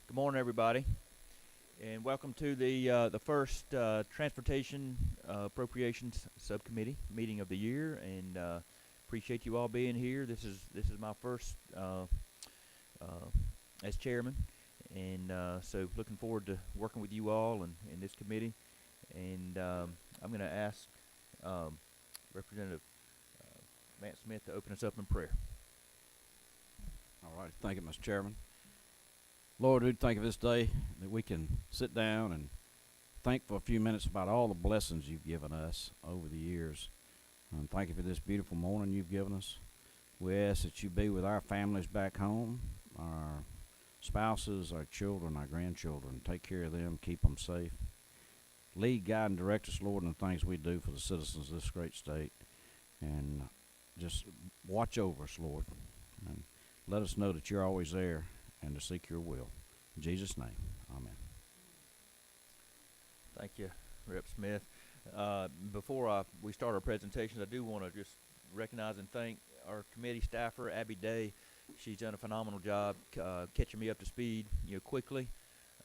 Good morning, everybody, and welcome to the first Transportation Appropriations Subcommittee meeting of the year. And appreciate you all being here. This is my first uh, as chairman, and so looking forward to working with you all and in this committee. And I'm going to ask um, Representative Matt Smith to open us up in prayer. All right. Thank you, Mr. Chairman. Lord, we thank you for this day that we can sit down and think for a few minutes about all the blessings you've given us over the years. And thank you for this beautiful morning you've given us. We ask that you be with our families back home, our spouses, our children, our grandchildren. Take care of them, keep them safe. Lead, guide, and direct us, Lord, in the things we do for the citizens of this great state. And just watch over us, Lord. And let us know that you're always there and to seek your will. In Jesus' name, amen. Thank you, Rep. Smith. Before we start our presentations, I do want to just recognize and thank our committee staffer, Abby Day. She's done a phenomenal job catching me up to speed, quickly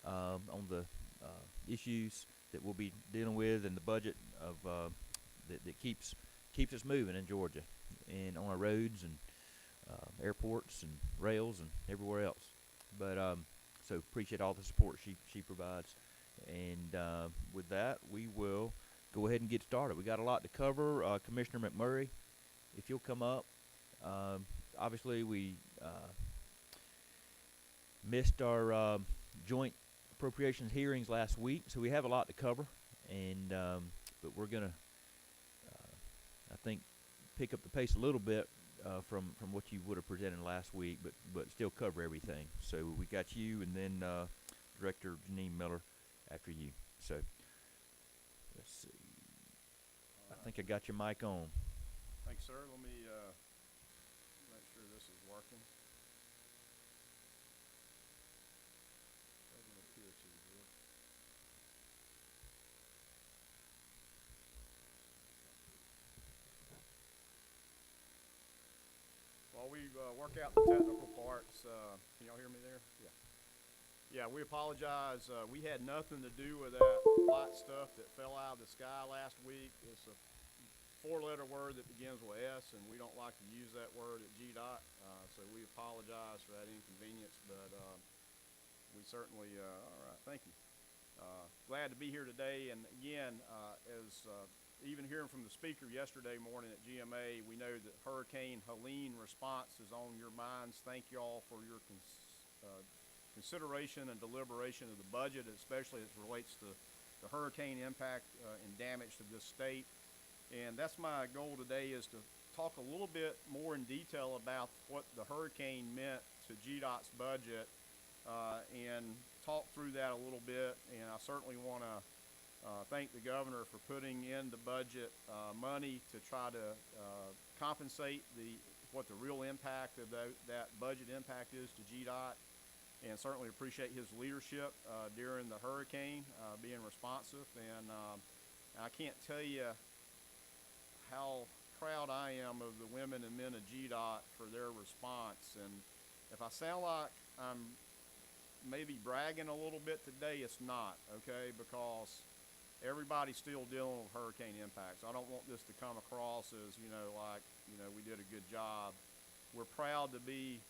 on the issues that we'll be dealing with and the budget of that keeps us moving in Georgia and on our roads and airports and rails and everywhere else. But so appreciate all the support she provides. And with that, we will go ahead and get started. We got a lot to cover. Commissioner McMurray, if you'll come up. Obviously, we missed our joint appropriations hearings last week, so we have a lot to cover. And but we're gonna, I think, pick up the pace a little bit from what you would have presented last week, but still cover everything. So we got you, and then Director Janine Miller after you. So let's see. I think I got your mic on. Thanks, sir. Let me make sure this is working. Doesn't appear to be. While we work out the technical parts, can y'all hear me there? Yeah. Yeah, we apologize. We had nothing to do with that flight stuff that fell out of the sky last week. It's a four-letter word that begins with S, and we don't like to use that word at GDOT, so we apologize for that inconvenience, but we certainly, all right, thank you. Glad to be here today, and again, as even hearing from the speaker yesterday morning at GMA, we know that Hurricane Helene response is on your minds. Thank you all for your consideration and deliberation of the budget, especially as it relates to the hurricane impact and damage to this state. And that's my goal today, is to talk a little bit more in detail about what the hurricane meant to GDOT's budget and talk through that a little bit. And I certainly want to thank the governor for putting in the budget money to try to compensate what the real impact of that budget impact is to GDOT, and certainly appreciate his leadership during the hurricane, being responsive. And I can't tell you how proud I am of the women and men of GDOT for their response. And If I sound like I'm maybe bragging a little bit today, it's not, okay, because everybody's still dealing with hurricane impacts. I don't want this to come across as, like, we did a good job. We're proud to be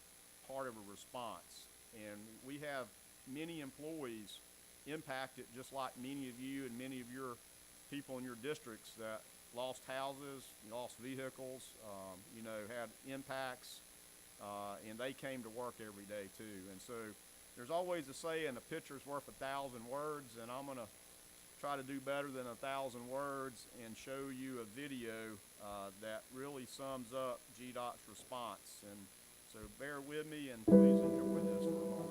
part of a response, and we have many employees impacted, just like many of you and many of your people in your districts that lost houses, lost vehicles, had impacts, and they came to work every day too. And so there's always a saying, a picture's worth 1,000 words, and I'm gonna try to do better than 1,000 words and show you a video that really sums up GDOT's response. And so bear with me and please enjoy this for a moment.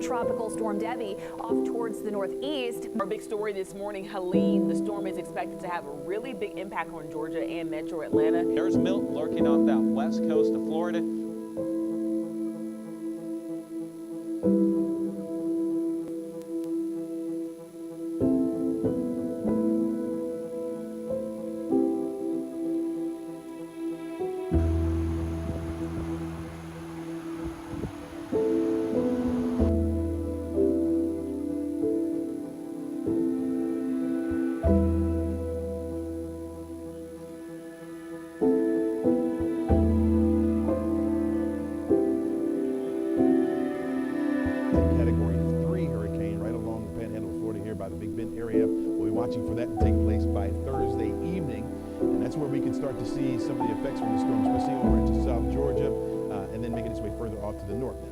Tropical storm Debbie off towards the northeast. Our big story this morning, Helene. The storm is expected to have a really big impact on Georgia and metro Atlanta. There's Milton lurking off that west coast of Florida. For that to take place by Thursday evening, and that's where we can start to see some of the effects from the storm, especially over into South Georgia, and then making its way further off to the north now.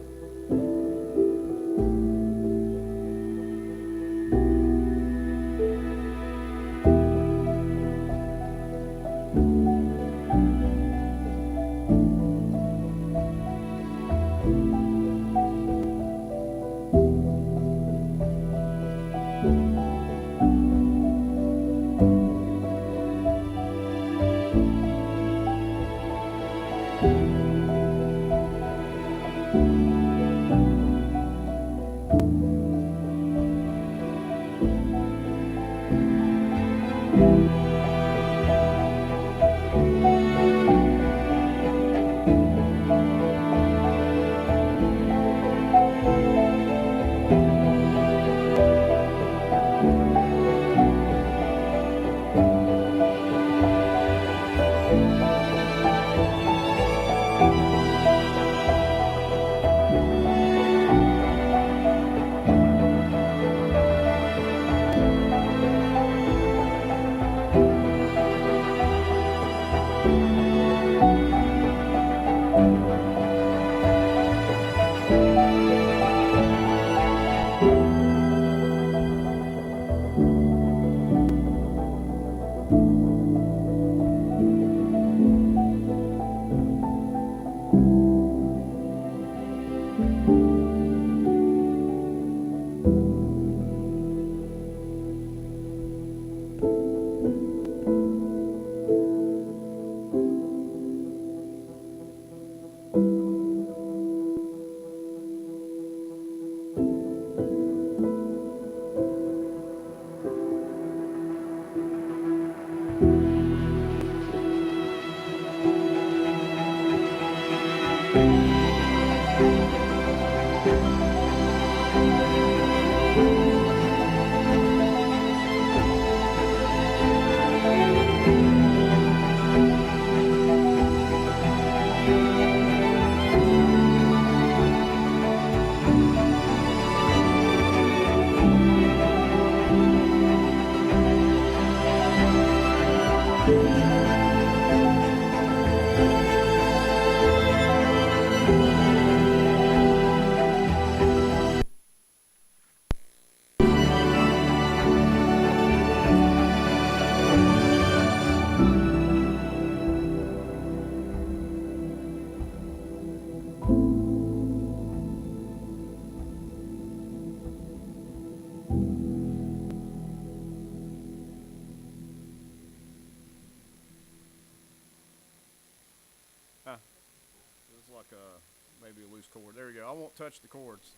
maybe a loose cord. There you go. I won't touch the cords.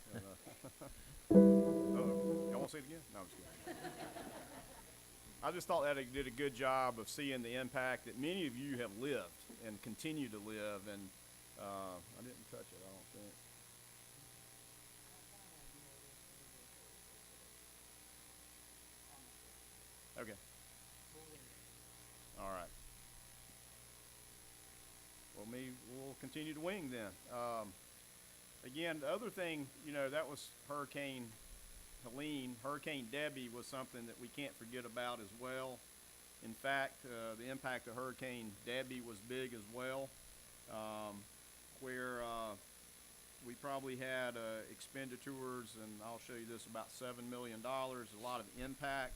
Y'all want to see it again? No, I'm just kidding. I just thought that it did a good job of seeing the impact that many of you have lived and continue to live. And I didn't touch it, I don't think. Okay. All right. Well, we'll continue to wing then. Again, the other thing, that was Hurricane Helene. Hurricane Debbie was something that we can't forget about as well. In fact, the impact of Hurricane Debbie was big as well, where we probably had expenditures, and I'll show you this, about $7 million, a lot of impact.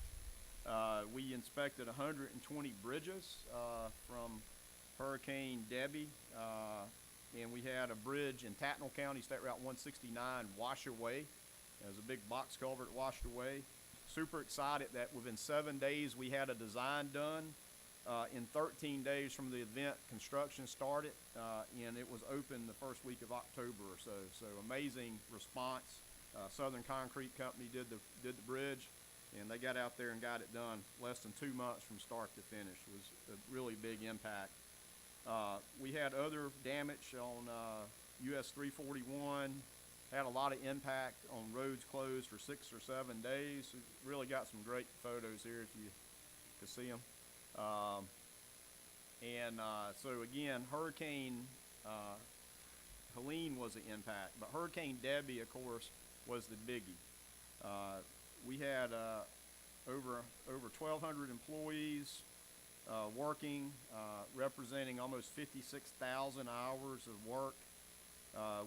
We inspected 120 bridges from Hurricane Debbie, and we had a bridge in Tattnall County, State Route 169, wash away. It was a big box culvert washed away. Super excited that within 7 days we had a design done. In 13 days from the event, construction started, and it was open the first week of October or so. So amazing response. Southern Concrete Company did the bridge, and they got out there and got it done less than 2 months from start to finish. It was a really big impact. We had other damage on US 341. Had a lot of impact on roads closed for 6 or 7 days. We really got some great photos here if you can see them. So again, Hurricane Helene was the impact, but Hurricane Debbie, of course, was the biggie. We had over 1,200 employees working, representing almost 56,000 hours of work.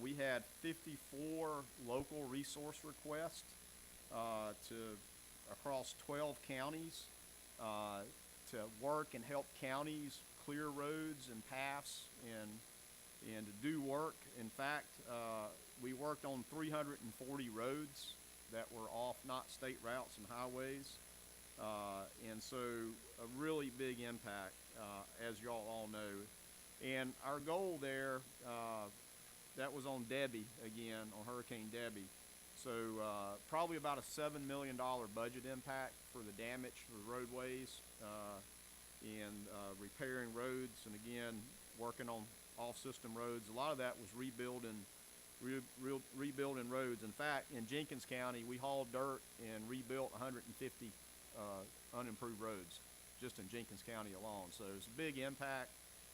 We had 54 local resource requests across 12 counties to work and help counties clear roads and paths and to do work. In fact, we worked on 340 roads that were off not state routes and highways. And so a really big impact, as y'all all know. And our goal there, that was on Debbie again, on Hurricane Debbie. So probably about a $7 million budget impact for the damage for the roadways and repairing roads, and again, working on off-system roads. A lot of that was rebuilding roads. In fact, in Jenkins County, we hauled dirt and rebuilt 150 unimproved roads just in Jenkins County alone. So it's a big impact.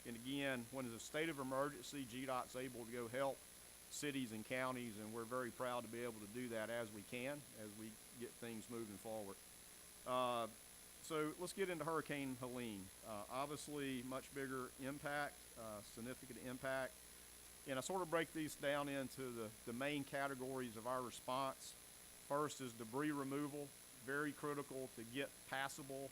And again, when it's a state of emergency, GDOT's able to go help cities and counties, and we're very proud to be able to do that as we can, as we get things moving forward. So let's get into Hurricane Helene. Obviously, much bigger impact, significant impact. And I sort of break these down into the main categories of our response. First is debris removal, very critical to get passable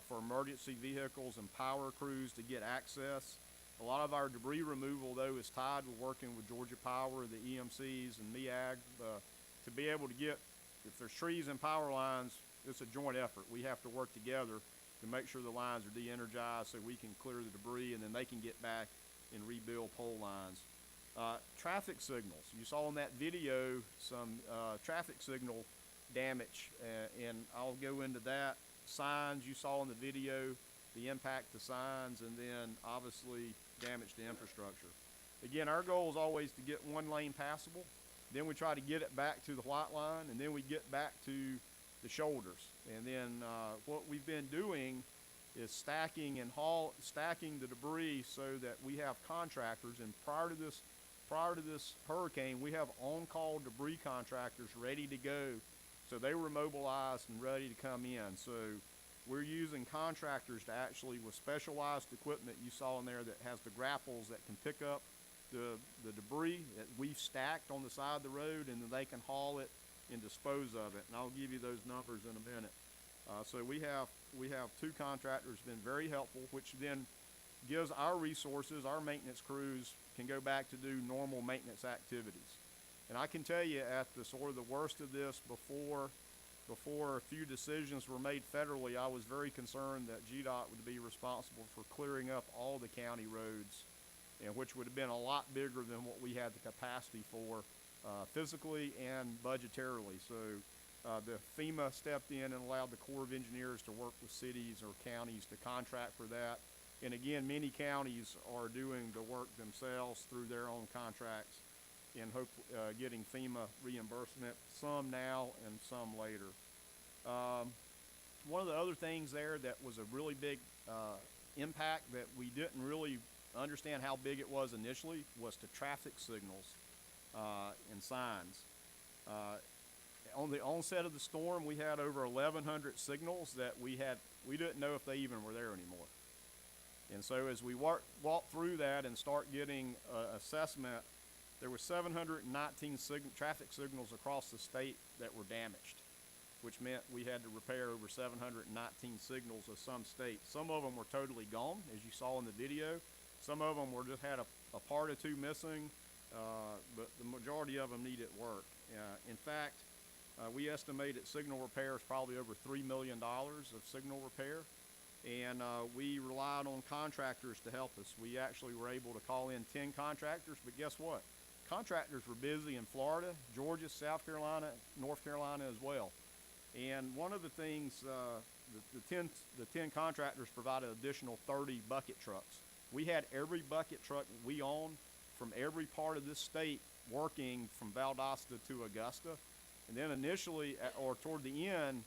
for emergency vehicles and power crews to get access. A lot of our debris removal, though, is tied with working with Georgia Power, the EMCs, and MEAG to be able to get, if there's trees and power lines, it's a joint effort. We have to work together to make sure the lines are de-energized so we can clear the debris, and then they can get back and rebuild pole lines. Traffic signals. You saw in that video some traffic signal damage, and I'll go into that. Signs you saw in the video, the impact to signs, and then obviously damage to infrastructure. Again, our goal is always to get one lane passable, then we try to get it back to the white line, and then we get back to the shoulders. And then what we've been doing is stacking the debris so that we have contractors, and prior to this hurricane, we have on-call debris contractors ready to go. So they were mobilized and ready to come in. So we're using contractors to actually, with specialized equipment you saw in there that has the grapples that can pick up the debris that we've stacked on the side of the road, and then they can haul it and dispose of it. And I'll give you those numbers in a minute. So we have two contractors been very helpful, which then gives our resources, our maintenance crews can go back to do normal maintenance activities. And I can tell you, at the sort of the worst of this, before a few decisions were made federally, I was very concerned that GDOT would be responsible for clearing up all the county roads and which would have been a lot bigger than what we had the capacity for physically and budgetarily. So the FEMA stepped in and allowed the Corps of Engineers to work with cities or counties to contract for that. And again, many counties are doing the work themselves through their own contracts and hope getting FEMA reimbursement, some now and some later. One of the other things there that was a really big impact that we didn't really understand how big it was initially was to traffic signals and signs. On the onset of the storm, we had over 1,100 signals that we didn't know if they even were there anymore. And so as we walk through that and start getting assessment, there were 719 traffic signals across the state that were damaged, which meant we had to repair over 719 signals of some states. Some of them were totally gone, as you saw in the video. Some of them just had a part or two missing, but the majority of them needed work. In fact, we estimated signal repair is probably over $3 million of signal repair, and we relied on contractors to help us. We actually were able to call in 10 contractors, but guess what? Contractors were busy in Florida, Georgia, South Carolina, North Carolina as well. And one of the things, the 10 contractors provided additional 30 bucket trucks. We had every bucket truck we own from every part of this state working from Valdosta to Augusta. And then initially, or toward the end,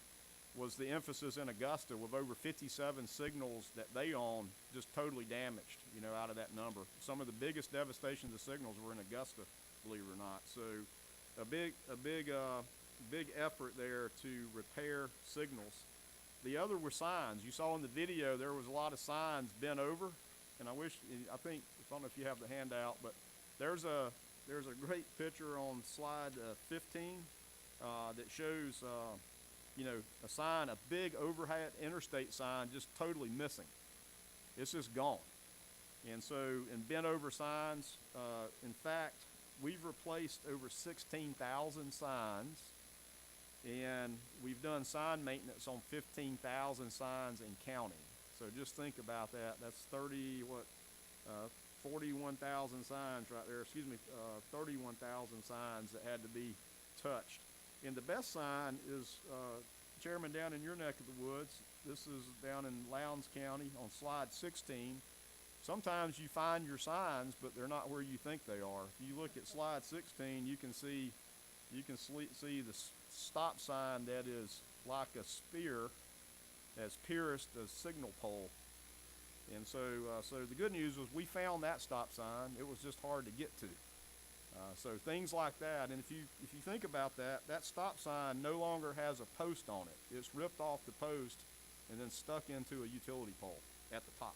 was the emphasis in Augusta with over 57 signals that they own just totally damaged, out of that number. Some of the biggest devastations of signals were in Augusta, believe it or not. So a big effort there to repair signals. The other were signs. You saw in the video there was a lot of signs bent over, and I don't know if you have the handout, but there's a great picture on slide 15 that shows a sign, a big overhead interstate sign, just totally missing. It's just gone. And so, bent over signs, in fact, we've replaced over 16,000 signs, and we've done sign maintenance on 15,000 signs and counting. So just think about that. That's 41,000 signs right there. 31,000 signs that had to be touched. And the best sign is, Chairman, down in your neck of the woods. This is down in Lowndes County on slide 16. Sometimes you find your signs, but they're not where you think they are. If you look at slide 16, you can see the stop sign that is like a spear has pierced a signal pole. And so the good news was we found that stop sign. It was just hard to get to. So things like that, and if you think about that stop sign no longer has a post on it. It's ripped off the post and then stuck into a utility pole at the top.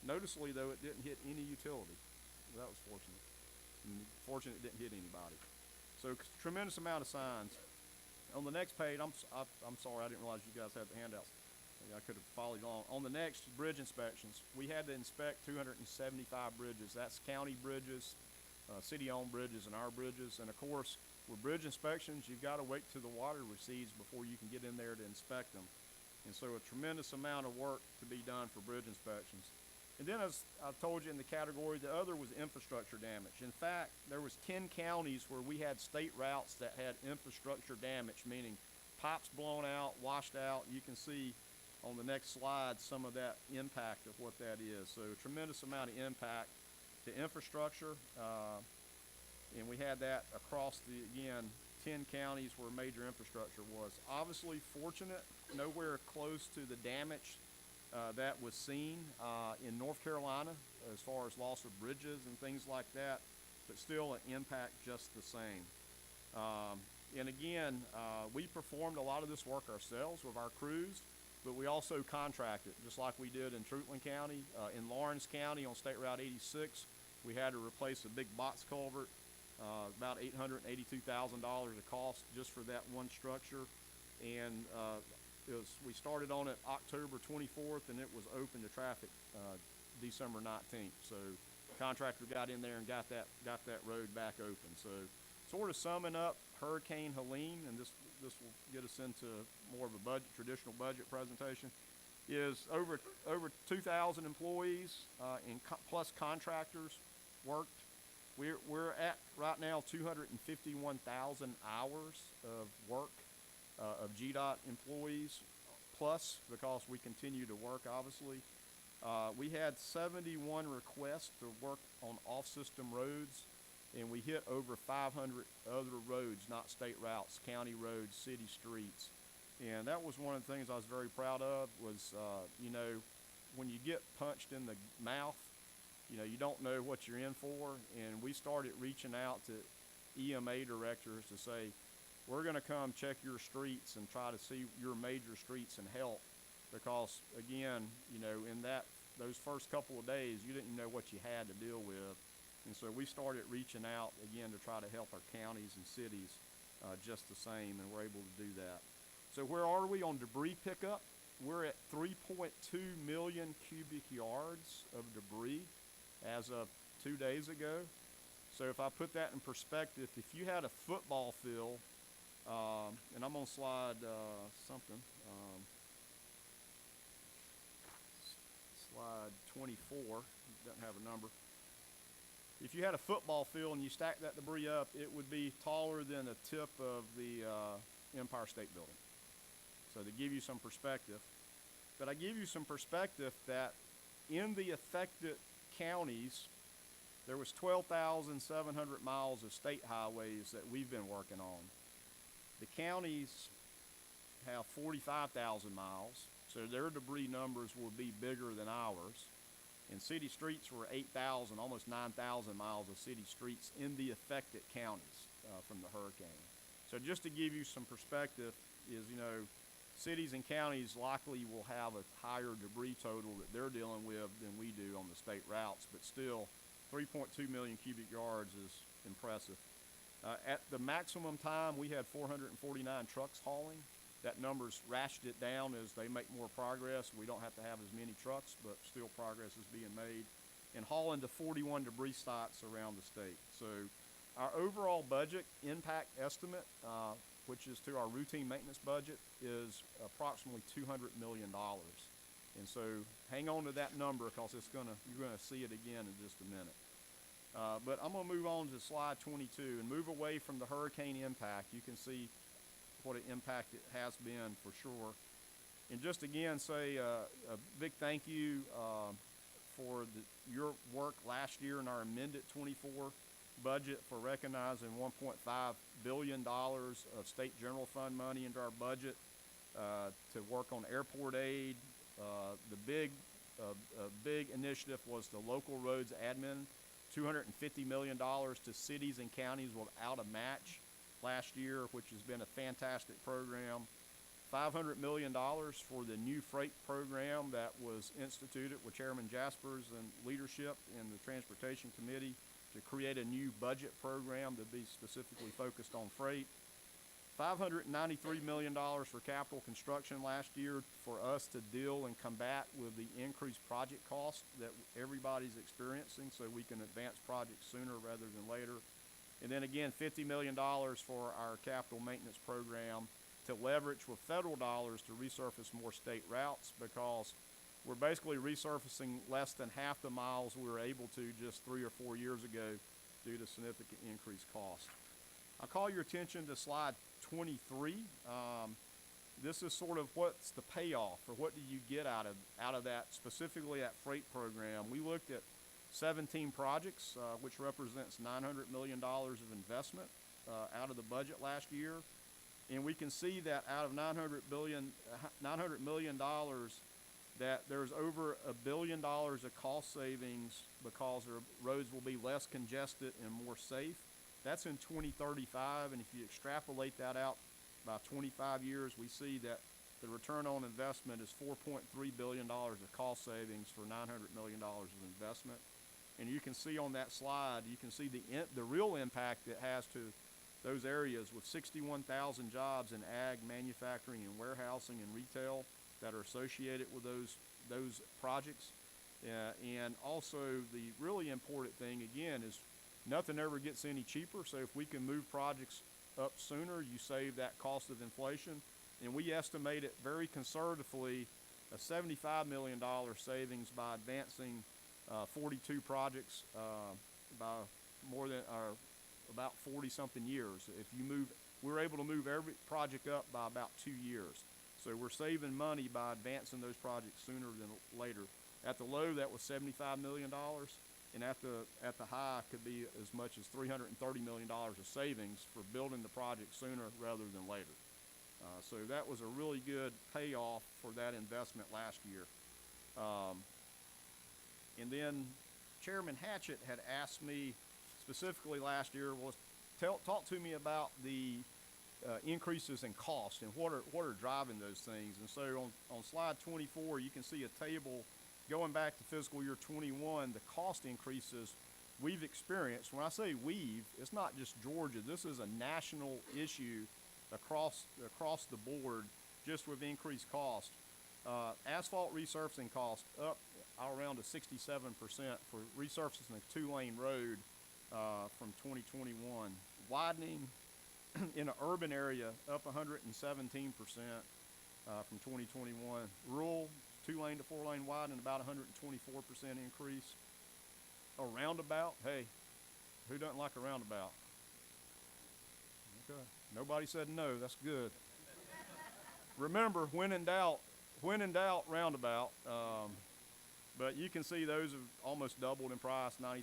Noticeably, though, it didn't hit any utility. That was fortunate. And fortunate it didn't hit anybody. So tremendous amount of signs. On the next page, I'm sorry, I didn't realize you guys had the handouts. I could have followed along. On the next, bridge inspections. We had to inspect 275 bridges. That's county bridges, city-owned bridges, and our bridges. And of course, with bridge inspections, you've got to wait till the water recedes before you can get in there to inspect them. And so a tremendous amount of work to be done for bridge inspections. And then, as I told you in the category, the other was infrastructure damage. In fact, there was 10 counties where we had state routes that had infrastructure damage, meaning pipes blown out, washed out. You can see on the next slide some of that impact of what that is. So a tremendous amount of impact to infrastructure. And we had that across 10 counties where major infrastructure was. Obviously fortunate, nowhere close to the damage that was seen in North Carolina as far as loss of bridges and things like that, but still an impact just the same. And again, we performed a lot of this work ourselves with our crews, but we also contracted, just like we did in Truitland County. In Lawrence County on State Route 86, we had to replace a big box culvert, about $882,000 of cost just for that one structure. And we started on it October 24th, and it was open to traffic December 19th. So the contractor got in there and got that road back open. So sort of summing up Hurricane Helene, and this will get us into more of a traditional budget presentation. is over 2,000 employees plus contractors worked. We're at right now 251,000 hours of work of GDOT employees plus, because we continue to work, obviously. We had 71 requests to work on off-system roads, and we hit over 500 other roads, not state routes, county roads, city streets. And that was one of the things I was very proud of was, you know, when you get punched in the mouth, you know, you don't know what you're in for. And we started reaching out to EMA directors to say, we're going to come check your streets and try to see your major streets and help. Because, again, you know, in those first couple of days, you didn't know what you had to deal with. And so we started reaching out, again, to try to help our counties and cities just the same, and we're able to do that. So where are we on debris pickup? We're at 3.2 million cubic yards of debris as of 2 days ago. So if I put that in perspective, if you had a football field, and I'm on slide slide 24, doesn't have a number. If you had a football field and you stacked that debris up, it would be taller than the tip of the Empire State Building. So to give you some perspective, but I give you some perspective that in the affected counties, there was 12,700 miles of state highways that we've been working on. The counties have 45,000 miles, so their debris numbers will be bigger than ours. And city streets were 8,000, almost 9,000 miles of city streets in the affected counties from the hurricane. So just to give you some perspective is, you know, cities and counties likely will have a higher debris total that they're dealing with than we do on the state routes, but still 3.2 million cubic yards is impressive. At the maximum time, we had 449 trucks hauling. That number's ratcheted down as they make more progress. We don't have to have as many trucks, but still progress is being made. And hauling to 41 debris sites around the state. So our overall budget impact estimate, which is to our routine maintenance budget, is approximately $200 million. And so hang on to that number, because you're gonna see it again in just a minute. But I'm gonna move on to slide 22 and move away from the hurricane impact. You can see what an impact it has been for sure. And just again say a big thank you for your work last year in our amended 24 budget for recognizing $1.5 billion of state general fund money into our budget to work on airport aid. The big initiative was the local roads admin, $250 million to cities and counties without a match last year, which has been a fantastic program. $500 million for the new freight program that was instituted with Chairman Jaspers and leadership in the Transportation Committee to create a new budget program to be specifically focused on freight. $593 million for capital construction last year for us to deal and combat with the increased project costs that everybody's experiencing, so we can advance projects sooner rather than later. And then again, $50 million for our capital maintenance program to leverage with federal dollars to resurface more state routes, because we're basically resurfacing less than half the miles we were able to just 3 or 4 years ago due to significant increased cost. I'll call your attention to slide 23. This is sort of what's the payoff, or what do you get out of that, specifically that freight program. We looked at 17 projects, which represents $900 million of investment out of the budget last year. And we can see that out of $900 million, that there's over $1 billion of cost savings because our roads will be less congested and more safe. That's in 2035, and if you extrapolate that out by 25 years, we see that the return on investment is $4.3 billion of cost savings for $900 million of investment. And you can see on that slide, you can see the real impact it has to those areas, with 61,000 jobs in ag, manufacturing, and warehousing and retail that are associated with those projects. And also the really important thing, again, is nothing ever gets any cheaper. So if we can move projects up sooner, you save that cost of inflation. And we estimate it very conservatively, a $75 million savings by advancing 42 projects by more than, or about 40-something years. We're able to move every project up by about 2 years. So we're saving money by advancing those projects sooner than later. At the low, that was $75 million, and at the high could be as much as $330 million of savings for building the project sooner rather than later. So that was a really good payoff for that investment last year. And then Chairman Hatchett had asked me specifically last year, talk to me about the increases in cost and what are driving those things. And so on slide 24, you can see a table going back to fiscal year 21, the cost increases we've experienced. When I say we've, it's not just Georgia. This is a national issue across the board, just with increased cost. Asphalt resurfacing cost up around to 67% for resurfacing a 2-lane road from 2021. Widening in an urban area up 117% from 2021. Rural 2-lane to 4-lane widening about 124% increase. A roundabout, hey, who doesn't like a roundabout? Okay, nobody said no, that's good. Remember, when in doubt, roundabout. But you can see those have almost doubled in price, 93%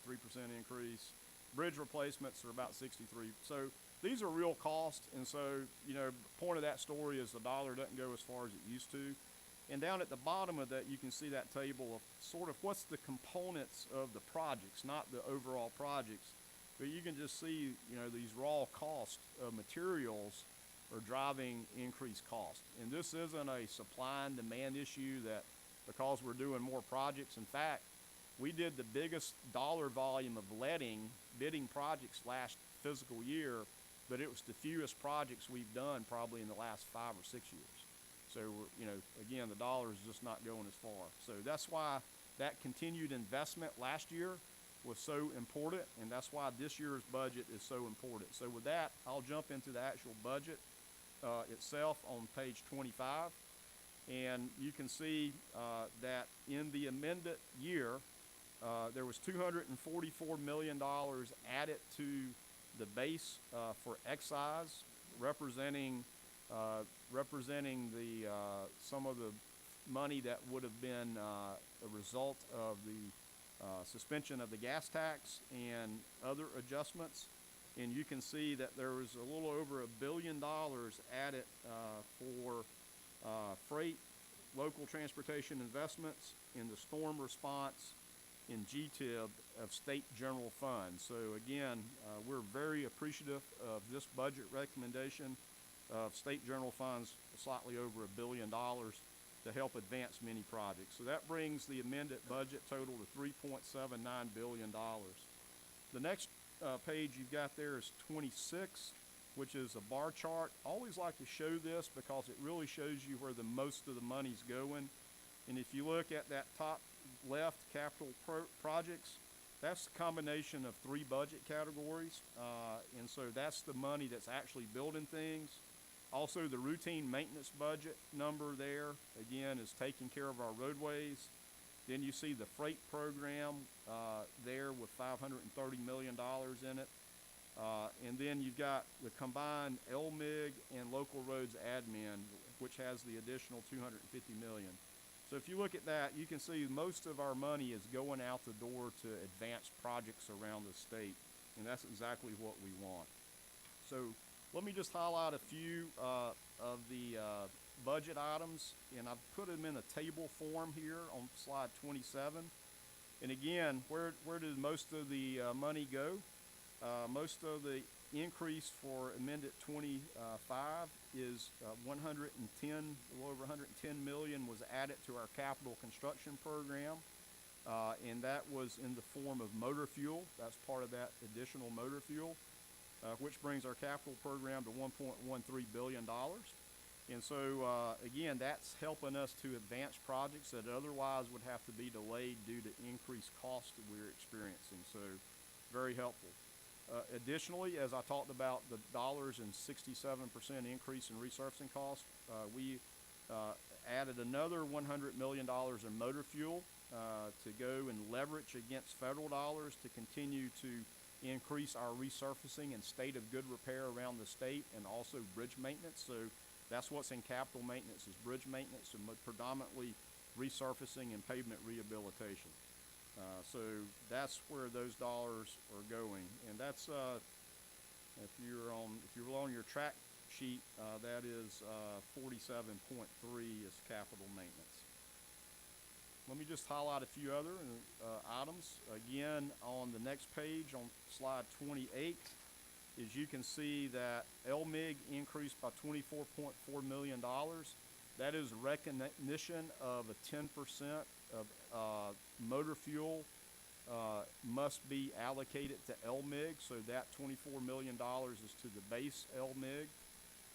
increase. Bridge replacements are about 63. So these are real costs, and so, you know, the point of that story is the dollar doesn't go as far as it used to. And down at the bottom of that, you can see that table of sort of what's the components of the projects, not the overall projects. But you can just see, you know, these raw cost of materials are driving increased cost. And this isn't a supply and demand issue that because we're doing more projects. In fact, we did the biggest dollar volume of bidding projects last fiscal year, but it was the fewest projects we've done probably in the last 5 or 6 years. So, you know, again, the dollar is just not going as far. So that's why that continued investment last year was so important, and that's why this year's budget is so important. So with that, I'll jump into the actual budget itself on page 25. And you can see that in the amended year, there was $244 million added to the base for excise, representing the some of the money that would have been a result of the suspension of the gas tax and other adjustments. And you can see that there was a little over $1 billion added for freight, local transportation investments, in the storm response, in GTIB of state general funds. So again, we're very appreciative of this budget recommendation of state general funds, slightly over $1 billion to help advance many projects. So that brings the amended budget total to $3.79 billion. The next page you've got there is 26, which is a bar chart. I always like to show this because it really shows you where the most of the money's going. And if you look at that top left, capital projects, that's a combination of 3 budget categories. And so that's the money that's actually building things. Also, the routine maintenance budget number there, again, is taking care of our roadways. Then you see the freight program there with $530 million in it. And then you've got the combined LMIG and local roads admin, which has the additional $250 million. So if you look at that, you can see most of our money is going out the door to advance projects around the state, and that's exactly what we want. So let me just highlight a few of the budget items, and I've put them in a table form here on slide 27. And again, where did most of the money go? Most of the increase for amended 25 is a little over 110 million was added to our capital construction program, and that was in the form of motor fuel. That's part of that additional motor fuel, which brings our capital program to $1.13 billion. And so again, that's helping us to advance projects that otherwise would have to be delayed due to increased costs that we're experiencing. So very helpful. Additionally, as I talked about the dollars and 67% increase in resurfacing costs, we added another $100 million in motor fuel to go and leverage against federal dollars to continue to increase our resurfacing and state of good repair around the state, and also bridge maintenance. So that's what's in capital maintenance, is bridge maintenance, and predominantly resurfacing and pavement rehabilitation. So that's where those dollars are going, and that's if you're on your track sheet, that is 47.3 is capital maintenance. Let me just highlight a few other items. Again, on the next page, on slide 28, is you can see that LMIG increased by $24.4 million. That is recognition of a 10% of motor fuel must be allocated to LMIG, so that $24 million is to the base LMIG.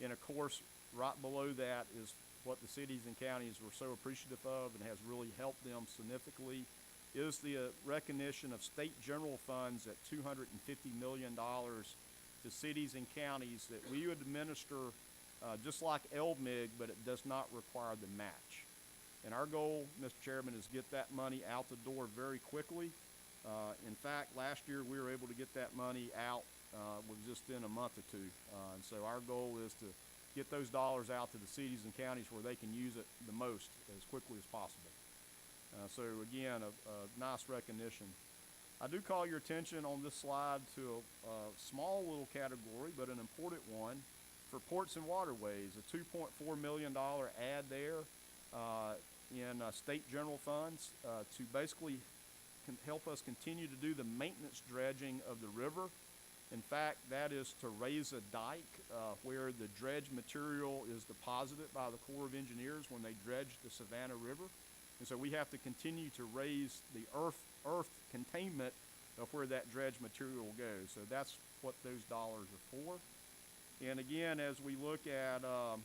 And of course, right below that is what the cities and counties were so appreciative of and has really helped them significantly, is the recognition of state general funds at $250 million to cities and counties that we would administer just like LMIG, but it does not require the match. And our goal, Mr. Chairman, is get that money out the door very quickly. In fact, last year we were able to get that money out just in a month or two. And so our goal is to get those dollars out to the cities and counties where they can use it the most as quickly as possible. So again, a nice recognition. I do call your attention on this slide to a small little category, but an important one, for ports and waterways, a $2.4 million add there in state general funds to basically help us continue to do the maintenance dredging of the river. In fact, that is to raise a dike where the dredge material is deposited by the Corps of Engineers when they dredge the Savannah River. And so we have to continue to raise the earth containment of where that dredge material goes. So that's what those dollars are for. And again, as we look at the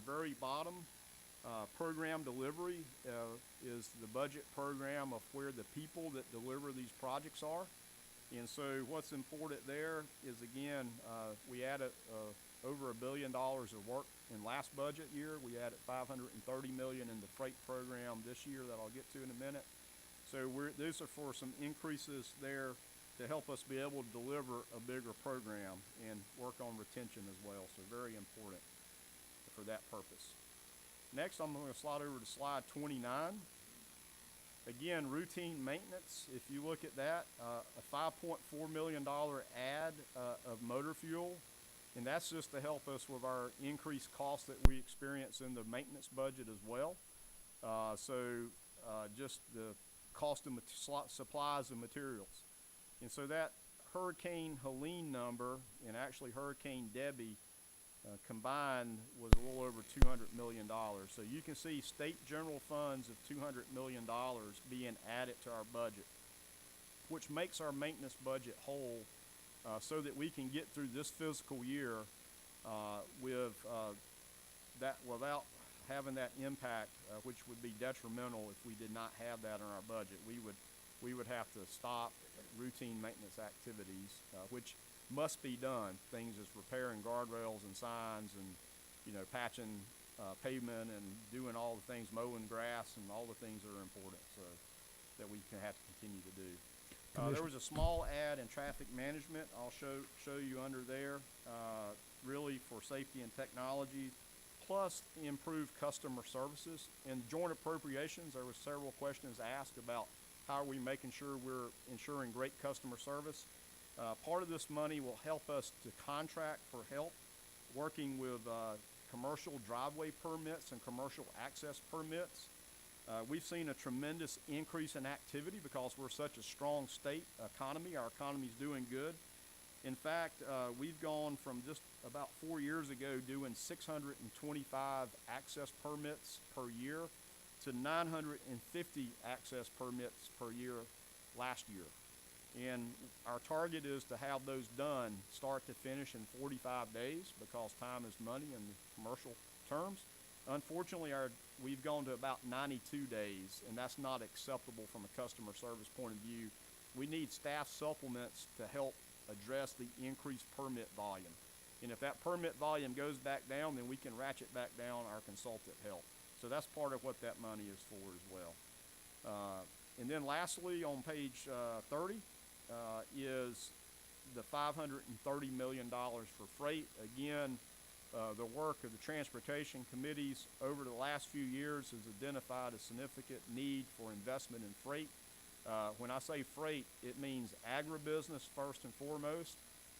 very bottom, program delivery is the budget program of where the people that deliver these projects are. And so what's important there is, again, we added over $1 billion of work in last budget year. We added $530 million in the freight program this year that I'll get to in a minute. So these are for some increases there to help us be able to deliver a bigger program and work on retention as well. So very important for that purpose. Next, I'm going to slide over to slide 29. Again, routine maintenance. If you look at that, a $5.4 million add of motor fuel, and that's just to help us with our increased costs that we experience in the maintenance budget as well. Just the cost of supplies and materials. And so that Hurricane Helene number and actually Hurricane Debbie combined was a little over $200 million. So you can see state general funds of $200 million being added to our budget, which makes our maintenance budget whole so that we can get through this fiscal year with that without having that impact, which would be detrimental if we did not have that in our budget. We would have to stop routine maintenance activities, which must be done. Things as repairing guardrails and signs and, patching pavement and doing all the things, mowing grass and all the things that are important, so that we can have to continue to do. There was a small add in traffic management. I'll show you under there, really for safety and technology, plus improved customer services. In joint appropriations, there were several questions asked about how are we making sure we're ensuring great customer service. Part of this money will help us to contract for help working with commercial driveway permits and commercial access permits. We've seen a tremendous increase in activity because we're such a strong state economy. Our economy's doing good. In fact, we've gone from just about 4 years ago doing 625 access permits per year to 950 access permits per year last year. And our target is to have those done start to finish in 45 days because time is money in commercial terms. Unfortunately, we've gone to about 92 days, and that's not acceptable from a customer service point of view. We need staff supplements to help address the increased permit volume. And if that permit volume goes back down, then we can ratchet back down our consultant help. So that's part of what that money is for as well. And then lastly, on page 30 is the $530 million for freight. Again, the work of the transportation committees over the last few years has identified a significant need for investment in freight. When I say freight, it means agribusiness first and foremost.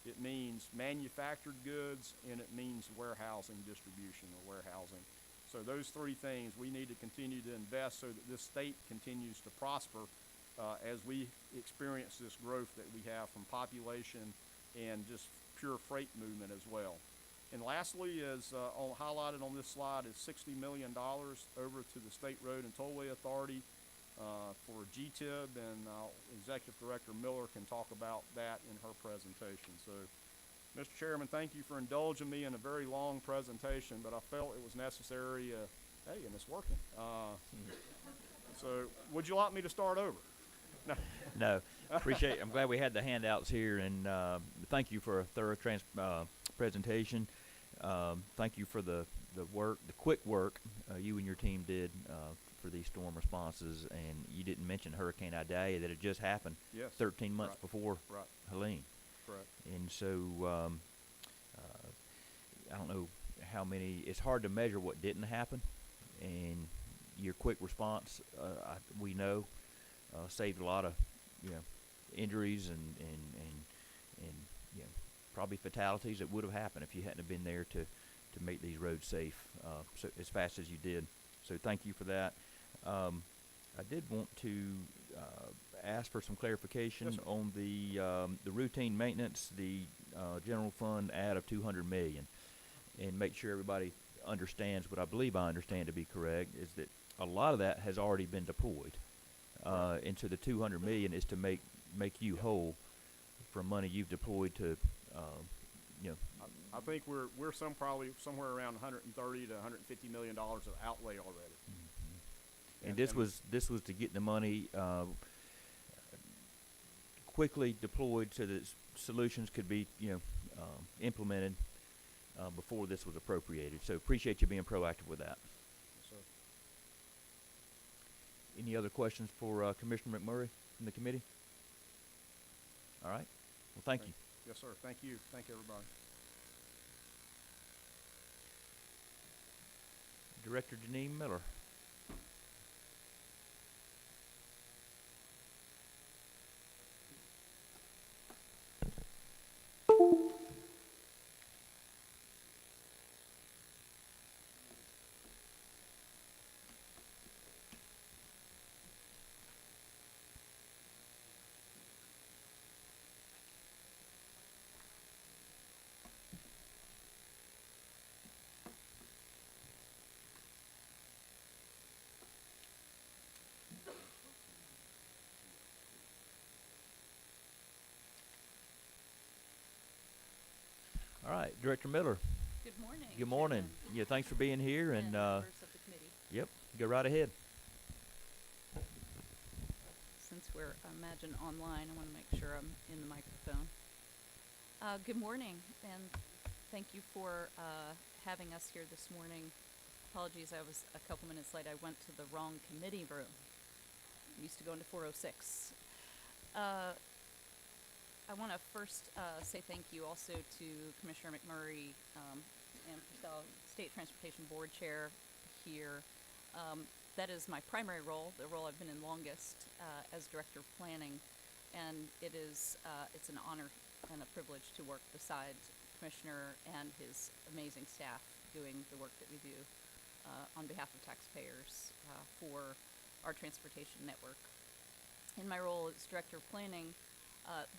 It means manufactured goods, and it means warehousing distribution or warehousing. So those three things we need to continue to invest so that this state continues to prosper as we experience this growth that we have from population and just pure freight movement as well. And lastly, as highlighted on this slide, is $60 million over to the State Road and Tollway Authority for GTIB, and Executive Director Miller can talk about that in her presentation. So, Mr. Chairman, thank you for indulging me in a very long presentation, but I felt it was necessary. Hey, and it's working. So, would you like me to start over? No. No, appreciate it. I'm glad we had the handouts here, and thank you for a thorough presentation. Thank you for the work, the quick work you and your team did for these storm responses. And you didn't mention Hurricane Idai that had just happened. Yes. 13 months Right. before Right. Helene. Correct. And so I don't know how many. It's hard to measure what didn't happen, and your quick response, we know, saved a lot of injuries and probably fatalities that would have happened if you hadn't have been there to make these roads safe so as fast as you did. So thank you for that. I did want to ask for some clarification Yes, sir. on the routine maintenance, the general fund add of $200 million, and make sure everybody understands what I believe I understand to be correct is that a lot of that has already been deployed. And so the $200 million is to make you whole from money you've deployed to, I think we're probably somewhere around 130 to 150 million dollars of outlay already. and this was to get the money quickly deployed so that solutions could be implemented before this was appropriated. So appreciate you being proactive with that. So, Any other questions for Commissioner McMurray from the committee? All right. Well, thank you. yes, sir. Thank you. Thank everybody. Director Janine Miller. All right, Director Miller. Good morning. Good morning. Chairman Yeah, thanks for being here, and members of the committee. yep, go right ahead. Since we're, I imagine, online, I want to make sure I'm in the microphone. Good morning, and thank you for having us here this morning. Apologies, I was a couple minutes late. I went to the wrong committee room. I'm used to going to 406. I want to first say thank you also to Commissioner McMurray and Purcell, State Transportation Board Chair here. That is my primary role, the role I've been in longest as Director of Planning, and it's an honor and a privilege to work beside Commissioner and his amazing staff doing the work that we do on behalf of taxpayers for our transportation network. In my role as Director of Planning,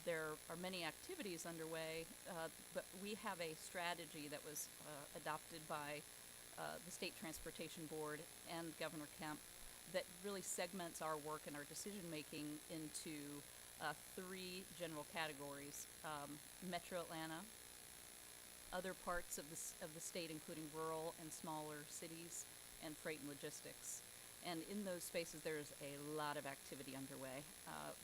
there are many activities underway, but we have a strategy that was adopted by the State Transportation Board and Governor Kemp that really segments our work and our decision making into three general categories: Metro Atlanta, other parts of the state, including rural and smaller cities, and freight and logistics. And in those spaces, there's a lot of activity underway.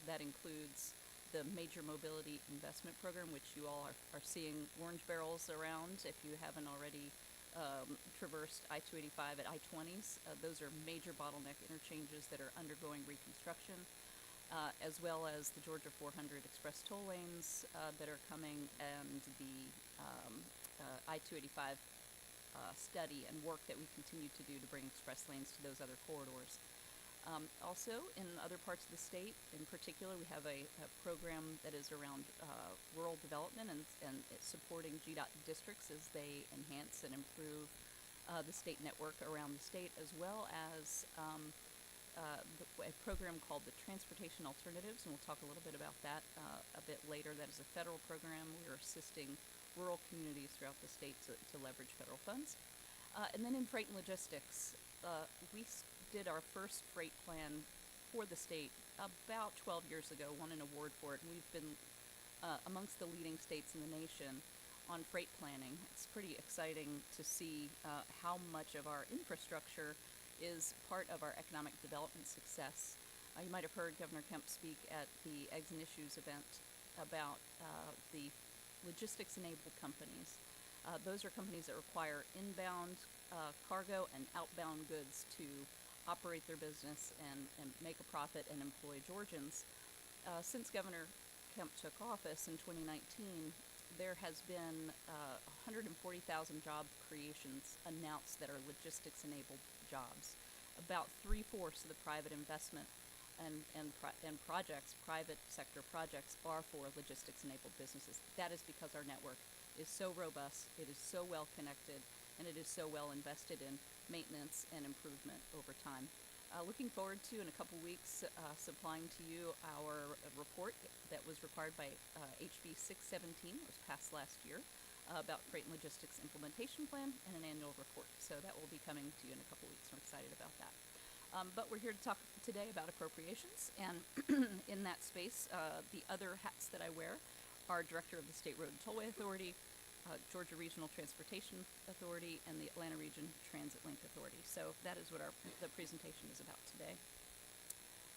That includes the Major Mobility Investment Program, which you all are seeing orange barrels around if you haven't already traversed I-285 at I-20s. Those are major bottleneck interchanges that are undergoing reconstruction, as well as the Georgia 400 express toll lanes that are coming, and the I-285 study and work that we continue to do to bring express lanes to those other corridors. Also, in other parts of the state, in particular, we have a program that is around rural development and it's supporting GDOT districts as they enhance and improve the state network around the state, as well as a program called the Transportation Alternatives, and we'll talk a little bit about that a bit later. That is a federal program. We're assisting rural communities throughout the state to leverage federal funds. And then in freight and logistics, we did our first freight plan for the state about 12 years ago, won an award for it, and we've been amongst the leading states in the nation on freight planning. It's pretty exciting to see how much of our infrastructure is part of our economic development success. You might have heard Governor Kemp speak at the Eggs and Issues event about the logistics-enabled companies. Those are companies that require inbound cargo and outbound goods to operate their business and make a profit and employ Georgians. Since Governor Kemp took office in 2019, there has been 140,000 job creations announced that are logistics-enabled jobs. About 3/4 of the private investment and projects, private sector projects, are for logistics-enabled businesses. That is because our network is so robust, it is so well connected, and it is so well invested in maintenance and improvement over time. Looking forward to, in a couple weeks, supplying to you our report that was required by HB 617, it was passed last year, about Freight and Logistics Implementation Plan and an annual report. So that will be coming to you in a couple weeks. We're excited about that. But we're here to talk today about appropriations, and in that space, the other hats that I wear are Director of the State Road and Tollway Authority, Georgia Regional Transportation Authority, and the Atlanta Region Transit Link Authority. So that is what the presentation is about today.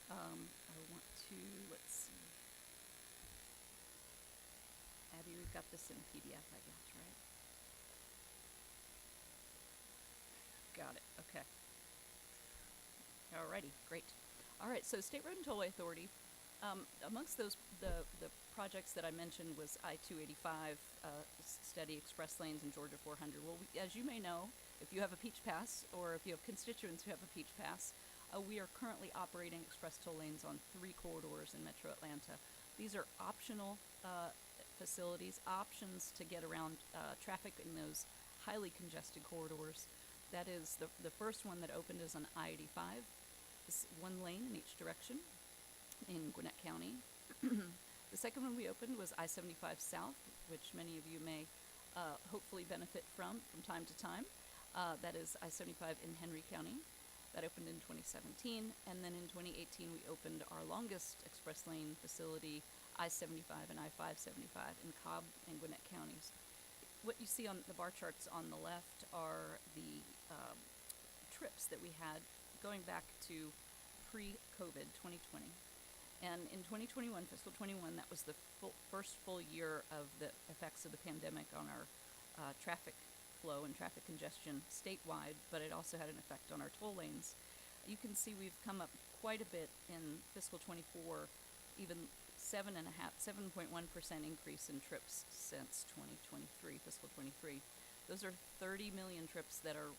I want to, let's see. Abby, we've got this in PDF, I guess, right? Got it, okay. Alrighty, great. All right, so State Road and Tollway Authority, amongst those, the projects that I mentioned was I-285 study, express lanes, and Georgia 400. Well, as you may know, if you have a Peach Pass or if you have constituents who have a Peach Pass, we are currently operating express toll lanes on 3 corridors in Metro Atlanta. These are optional facilities, options to get around traffic in those highly congested corridors. That is the first one that opened is on I-85. It's 1 lane in each direction in Gwinnett County. The second one we opened was I-75 South, which many of you may hopefully benefit from time to time. That is I-75 in Henry County. That opened in 2017. And then in 2018, we opened our longest express lane facility, I-75 and I-575 in Cobb and Gwinnett counties. What you see on the bar charts on the left are the trips that we had going back to pre-COVID 2020. And in 2021, fiscal 21, that was the first full year of the effects of the pandemic on our traffic flow and traffic congestion statewide, but it also had an effect on our toll lanes. You can see we've come up quite a bit in fiscal 24, even 7.1% increase in trips since 2023, fiscal 23. Those are 30 million trips that are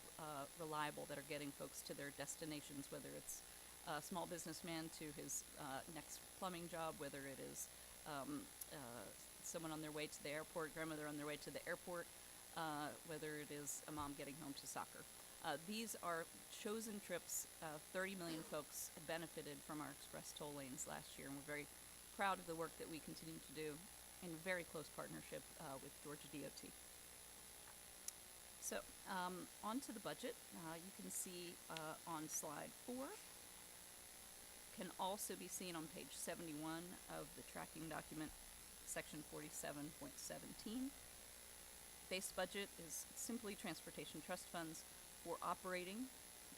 reliable, that are getting folks to their destinations, whether it's a small businessman to his next plumbing job, whether it is someone on their way to the airport, grandmother on their way to the airport, whether it is a mom getting home to soccer. These are chosen trips. 30 million folks benefited from our express toll lanes last year, and we're very proud of the work that we continue to do in very close partnership with Georgia DOT. So on to the budget. You can see on slide 4, can also be seen on page 71 of the tracking document, section 47.17. Base budget is simply transportation trust funds for operating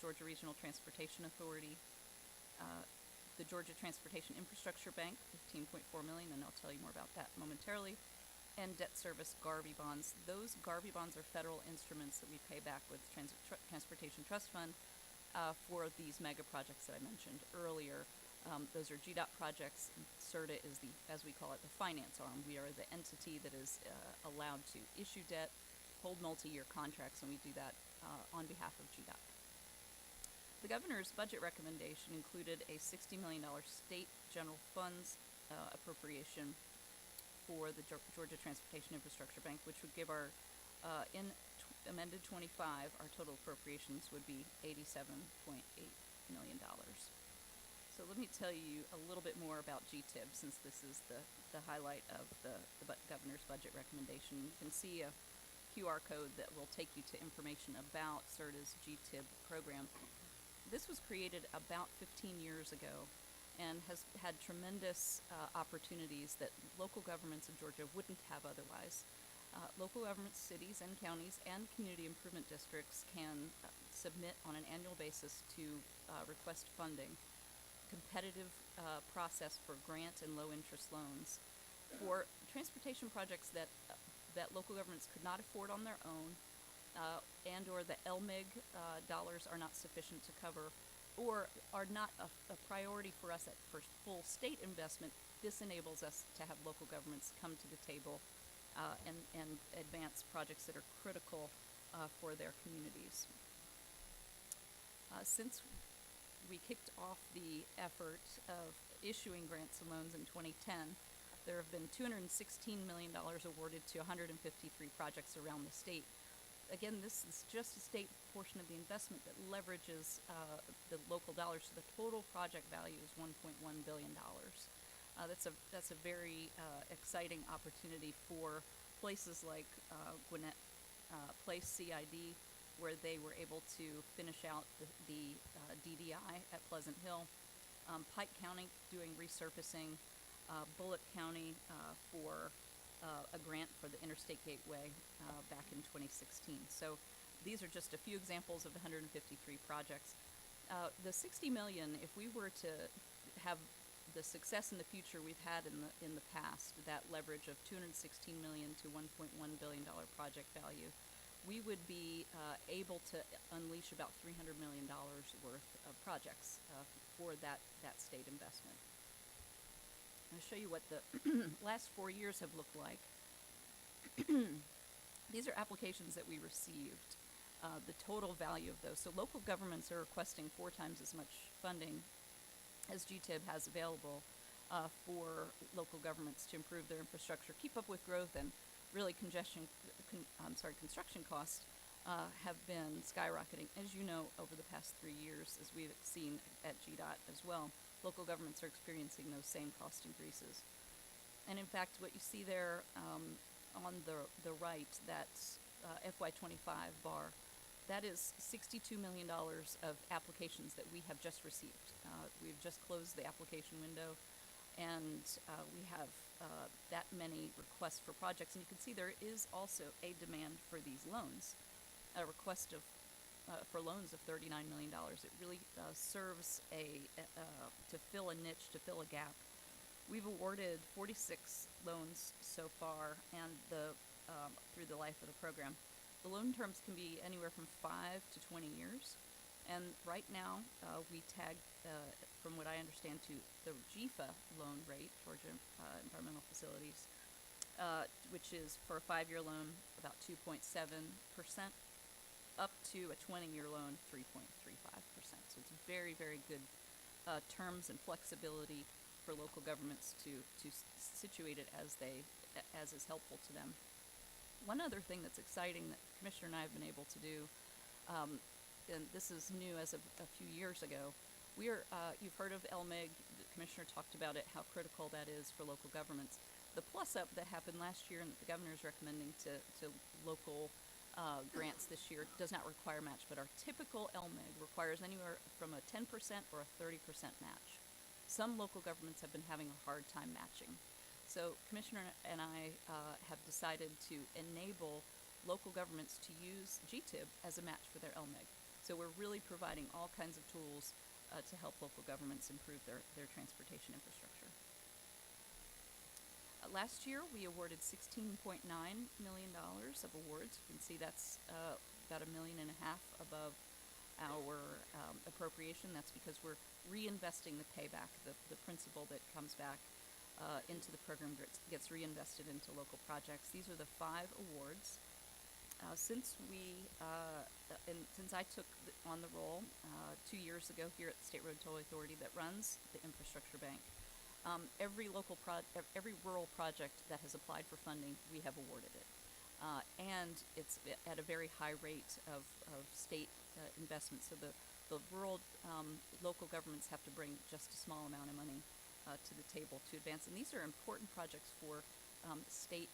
Georgia Regional Transportation Authority. the Georgia Transportation Infrastructure Bank, $15.4 million, and I'll tell you more about that momentarily, and debt service Garvey bonds. Those Garvey bonds are federal instruments that we pay back with Transportation Trust Fund for these mega projects that I mentioned earlier. Those are GDOT projects. CERTA is the, as we call it, the finance arm. We are the entity that is allowed to issue debt, hold multi-year contracts, and we do that on behalf of GDOT. The governor's budget recommendation included a $60 million state general funds appropriation for the Georgia Transportation Infrastructure Bank, which would give our, amended 25, our total appropriations would be $87.8 million. So let me tell you a little bit more about GTIB, since this is the highlight of the governor's budget recommendation. You can see a QR code that will take you to information about CERTA's GTIB program. This was created about 15 years ago and has had tremendous opportunities that local governments in Georgia wouldn't have otherwise. Local governments, cities and counties, and community improvement districts can submit on an annual basis to request funding. Competitive process for grant and low interest loans for transportation projects that local governments could not afford on their own, and or the LMIG dollars are not sufficient to cover, or are not a priority for us for full state investment. This enables us to have local governments come to the table and advance projects that are critical for their communities. Since we kicked off the effort of issuing grants and loans in 2010, there have been $216 million awarded to 153 projects around the state. Again, this is just a state portion of the investment that leverages the local dollars, so the total project value is $1.1 billion. That's a very exciting opportunity for places like Gwinnett Place CID, where they were able to finish out the DDI at Pleasant Hill, Pike County doing resurfacing, Bullitt County for a grant for the Interstate Gateway back in 2016. So these are just a few examples of the 153 projects. The $60 million, if we were to have the success in the future we've had in the past, that leverage of $216 million to $1.1 billion project value, we would be able to unleash about $300 million worth of projects for that state investment. I'll show you what the last 4 years have looked like. These are applications that we received, the total value of those. So local governments are requesting 4 times as much funding as GTIB has available for local governments to improve their infrastructure, keep up with growth, and really construction costs have been skyrocketing. As you know, over the past 3 years, as we've seen at GDOT as well, local governments are experiencing those same cost increases. And in fact, what you see there on the right, that's FY25 bar, that is $62 million of applications that we have just received. We've just closed the application window, and we have that many requests for projects. And you can see there is also a demand for these loans, a request for loans of $39 million. It really serves to fill a niche, to fill a gap. We've awarded 46 loans so far, and through the life of the program. The loan terms can be anywhere from 5 to 20 years. And right now, we tag, from what I understand, to the GFA loan rate, Georgia Environmental Facilities, which is for a 5-year loan about 2.7%, up to a 20-year loan 3.35%. So it's very, very good terms and flexibility for local governments to situate it as is helpful to them. One other thing that's exciting that the Commissioner and I have been able to do, and this is new as of a few years ago, you've heard of LMIG, the Commissioner talked about it, how critical that is for local governments. The plus up that happened last year and that the Governor is recommending to local grants this year does not require match, but our typical LMIG requires anywhere from a 10% or a 30% match. Some local governments have been having a hard time matching. So Commissioner and I have decided to enable local governments to use GTIB as a match for their LMIG. So we're really providing all kinds of tools to help local governments improve their transportation infrastructure. Last year, we awarded $16.9 million of awards. You can see that's about $1.5 million above our appropriation. That's because we're reinvesting the payback, the principal that comes back into the program gets reinvested into local projects. These are the 5 awards. Since I took on the role 2 years ago here at the State Road Toll Authority that runs the Infrastructure Bank, every rural project that has applied for funding, we have awarded it. And it's at a very high rate of state investment. So the rural local governments have to bring just a small amount of money to the table to advance. And these are important projects for state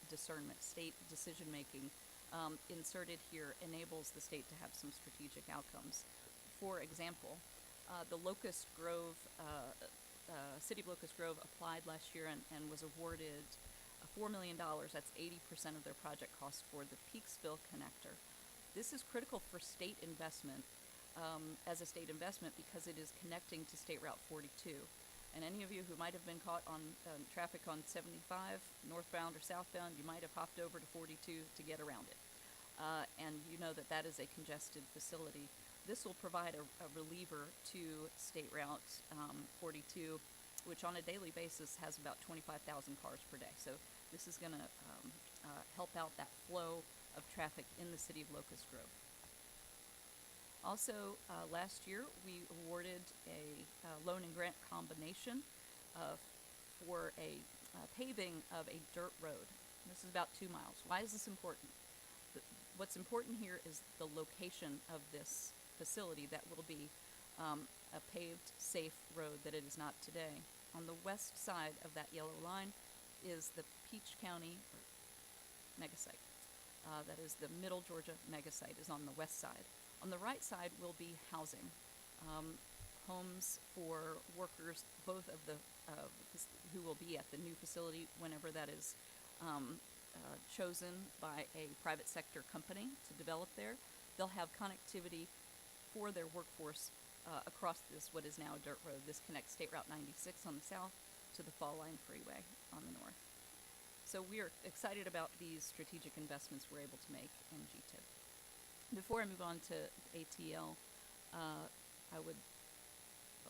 discernment, state decision making. Inserted here enables the state to have some strategic outcomes. For example, the Locust Grove, City of Locust Grove applied last year and was awarded $4 million. That's 80% of their project cost for the Peaksville connector. This is critical for state investment, as a state investment, because it is connecting to State Route 42. And any of you who might have been caught on traffic on 75, northbound or southbound, you might have hopped over to 42 to get around it. And you know that that is a congested facility. This will provide a reliever to State Route 42, which on a daily basis has about 25,000 cars per day. So this is going to help out that flow of traffic in the city of Locust Grove. Also, last year we awarded a loan and grant combination for a paving of a dirt road. This is about 2 miles. Why is this important? What's important here is the location of this facility that will be a paved, safe road that it is not today. On the west side of that yellow line is the Peach County megasite. That is the Middle Georgia megasite is on the west side. On the right side will be housing, homes for workers, both of the who will be at the new facility whenever that is chosen by a private sector company to develop there. They'll have connectivity for their workforce across this, what is now a dirt road. This connects State Route 96 on the south to the Fall Line Freeway on the north. So we are excited about these strategic investments we're able to make in GTIP. Before I move on to ATL, I would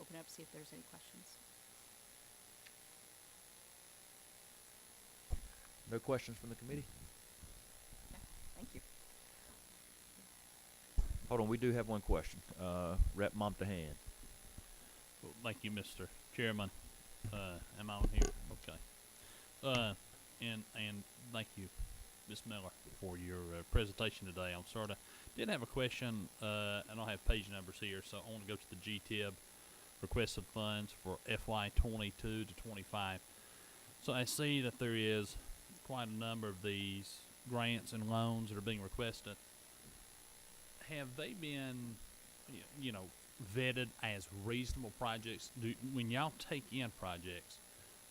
open up, see if there's any questions. No questions from the committee? Okay, thank you. Hold on, we do have one question. Rep. Momtahan. Well, thank you, Mr. Chairman. Am I on here? Okay. And thank you, Ms. Miller, for your presentation today. I'm sorry, I did have a question. I don't have page numbers here, so I want to go to the GTIB requested funds for FY 22 to 25. So I see that there is quite a number of these grants and loans that are being requested. Have they been, you know, vetted as reasonable projects? When y'all take in projects,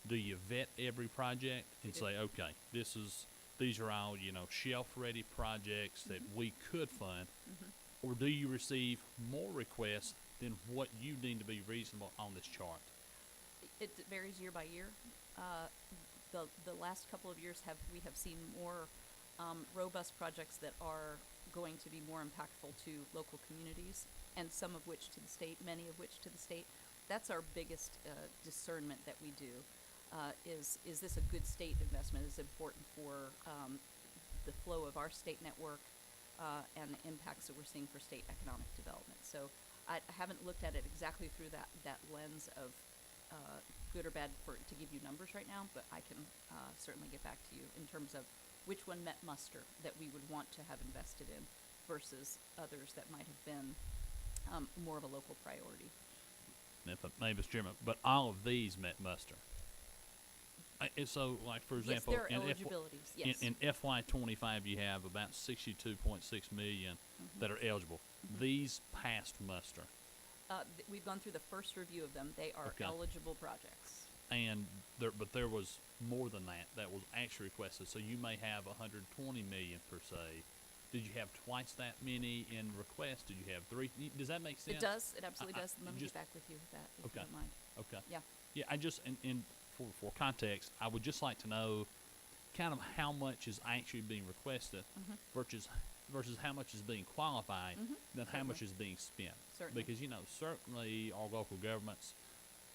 do you vet every project and say, okay, these are all, you know, shelf-ready projects that we could fund, or do you receive more requests than what you deem to be reasonable on this chart? It varies year by year. The last couple of years we have seen more robust projects that are going to be more impactful to local communities, and some of which to the state, many of which to the state. That's our biggest discernment that we do. Is this a good state investment? Is important for the flow of our state network and the impacts that we're seeing for state economic development. So I haven't looked at it exactly through that lens of good or bad to give you numbers right now, but I can certainly get back to you in terms of which one met muster that we would want to have invested in versus others that might have been more of a local priority. If I may, Mr. Chairman, but all of these met muster. And so, like, for example, yes, there are eligibilities. Yes. In FY 25, you have about 62.6 million that are eligible. These passed muster. We've gone through the first review of them. They are eligible projects. And there was more than that was actually requested. So you may have 120 million per se Did you have twice that many in requests? Did you have three? Does that make sense? It does. It absolutely does. Let me just- get back with you with that, if Okay. you don't mind. Okay. Yeah. Yeah, I just, and for context, I would just like to know kind of how much is actually being requested versus how much is being qualified, then how much is being spent. Certainly. Because, certainly our local governments,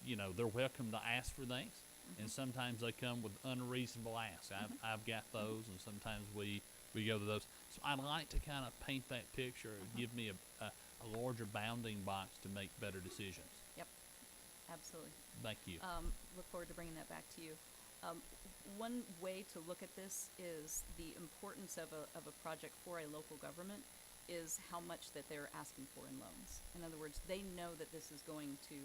they're welcome to ask for things, and sometimes they come with unreasonable asks. I've got those, and sometimes we go to those. So I'd like to kind of paint that picture, give me a larger bounding box to make better decisions. Yep. Absolutely. Thank you. Look forward to bringing that back to you. One way to look at this is the importance of a project for a local government is how much that they're asking for in loans. In other words, they know that this is going to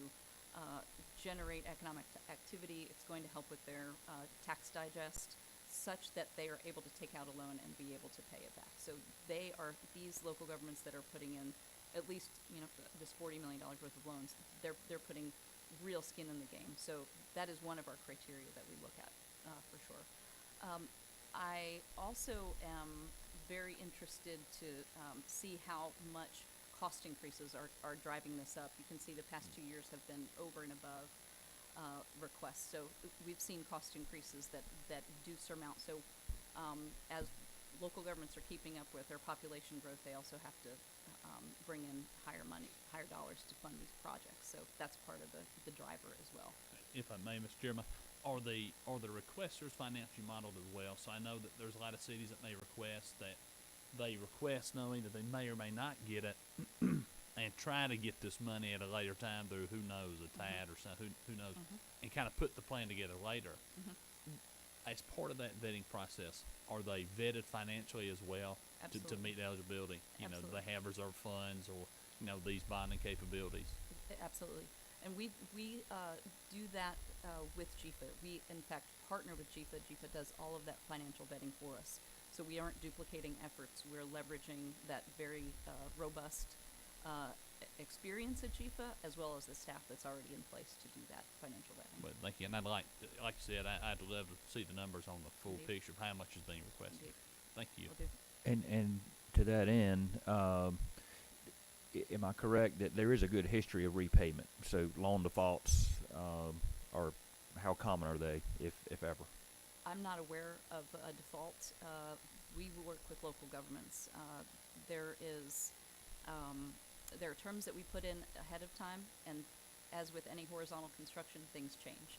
generate economic activity. It's going to help with their tax digest, such that they are able to take out a loan and be able to pay it back. So these local governments that are putting in at least this $40 million worth of loans, they're putting real skin in the game. So that is one of our criteria that we look at for sure. I also am very interested to see how much cost increases are driving this up. You can see the past 2 years have been over and above requests. So we've seen cost increases that do surmount. So as local governments are keeping up with their population growth, they also have to bring in higher dollars to fund these projects. So that's part of the driver as well. If I may, Mr. Chairman, are the requesters financially modeled as well? So I know that there's a lot of cities that may request that they request knowing that they may or may not get it and try to get this money at a later time through, who knows, a TAD or something, who knows, and kind of put the plan together later. As part of that vetting process, are they vetted financially as well to meet eligibility? Do they have reserve funds or, these bonding capabilities? Absolutely. And we do that with GFA. We, in fact, partner with GFA. GFA does all of that financial vetting for us. So we aren't duplicating efforts. We're leveraging that very robust experience at GFA, as well as the staff that's already in place to do that financial vetting. But thank you. And like you said, I'd love to see the numbers on the full Indeed. picture of how much is being requested. Indeed. Thank you. Will do. And to that end, am I correct that there is a good history of repayment? So loan defaults are, how common are they, if ever? I'm not aware of a default. We work with local governments. There are terms that we put in ahead of time, and as with any horizontal construction, things change.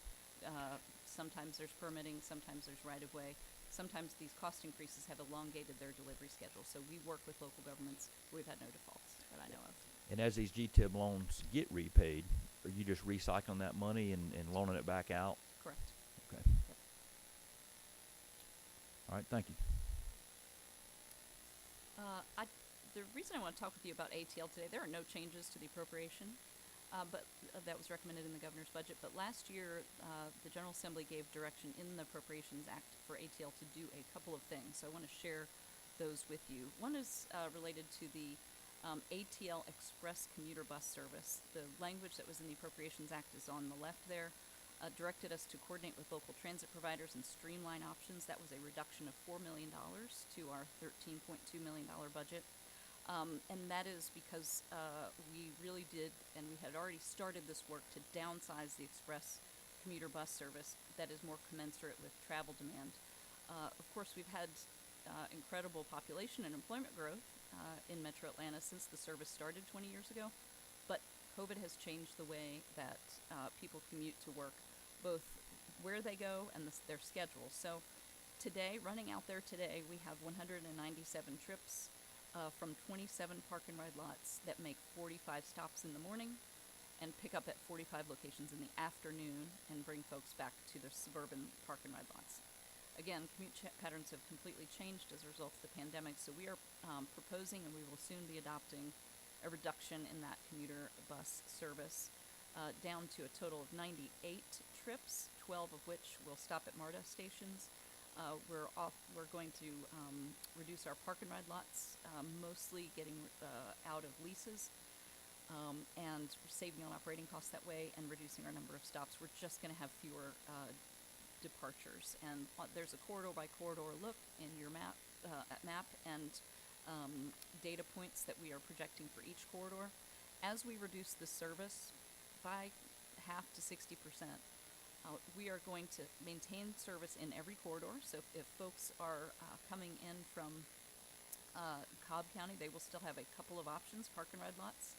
Sometimes there's permitting, sometimes there's right-of-way. Sometimes these cost increases have elongated their delivery schedule. So we work with local governments. We've had no defaults that I know of. And as these GTIB loans get repaid, are you just recycling that money and loaning it back out? Correct. Okay. All right, thank you. The reason I want to talk with you about ATL today, there are no changes to the appropriation, but that was recommended in the governor's budget. But last year, the General Assembly gave direction in the Appropriations Act for ATL to do a couple of things. So I want to share those with you. One is related to the ATL Express commuter bus service. The language that was in the Appropriations Act is on the left there. Directed us to coordinate with local transit providers and streamline options. That was a reduction of $4 million to our $13.2 million budget. And that is because we really did, and we had already started this work to downsize the express commuter bus service that is more commensurate with travel demand. Of course, we've had incredible population and employment growth in Metro Atlanta since the service started 20 years ago, but COVID has changed the way that people commute to work, both where they go and their schedules. So today, running out there today, we have 197 trips from 27 park and ride lots that make 45 stops in the morning and pick up at 45 locations in the afternoon and bring folks back to their suburban park and ride lots. Again, commute patterns have completely changed as a result of the pandemic, so we are proposing, and we will soon be adopting, a reduction in that commuter bus service down to a total of 98 trips, 12 of which will stop at MARTA stations. We're going to reduce our park and ride lots, mostly getting out of leases, and saving on operating costs that way, and reducing our number of stops. We're just going to have fewer departures, and there's a corridor by corridor look in your map, and data points that we are projecting for each corridor. As we reduce the service by half to 60%, we are going to maintain service in every corridor. So if folks are coming in from Cobb County, they will still have a couple of options, park and ride lots.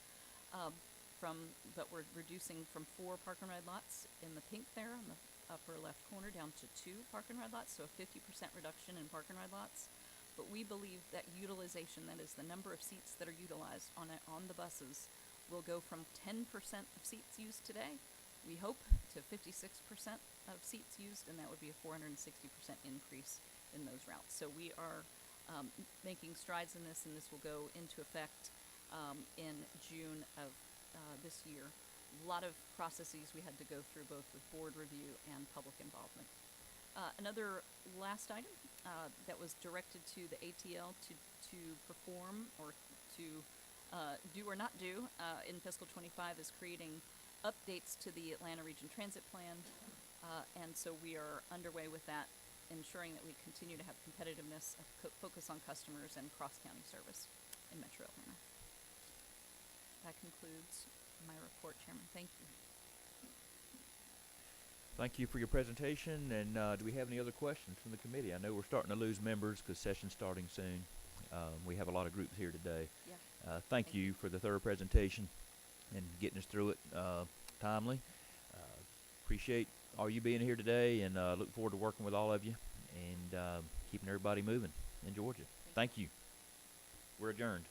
But we're reducing from 4 park and ride lots in the pink there on the upper left corner down to 2 park and ride lots, so a 50% reduction in park and ride lots. But we believe that utilization, that is the number of seats that are utilized on the buses, will go from 10% of seats used today, we hope, to 56% of seats used, and that would be a 460% increase in those routes. So we are making strides in this, and this will go into effect in June of this year. A lot of processes we had to go through, both with board review and public involvement. Another last item that was directed to the ATL to perform or to do or not do in fiscal 25 is creating updates to the Atlanta Region Transit Plan, and so we are underway with that, ensuring that we continue to have competitiveness, focus on customers, and cross-county service in Metro Atlanta. That concludes my report, Chairman. Thank you. Thank you for your presentation. And do we have any other questions from the committee? I know we're starting to lose members because session's starting soon. We have a lot of groups here today. Yeah. Thank you for the thorough presentation and getting us through it timely. Appreciate all you being here today, and look forward to working with all of you and keeping everybody moving in Georgia. Thank you. We're adjourned.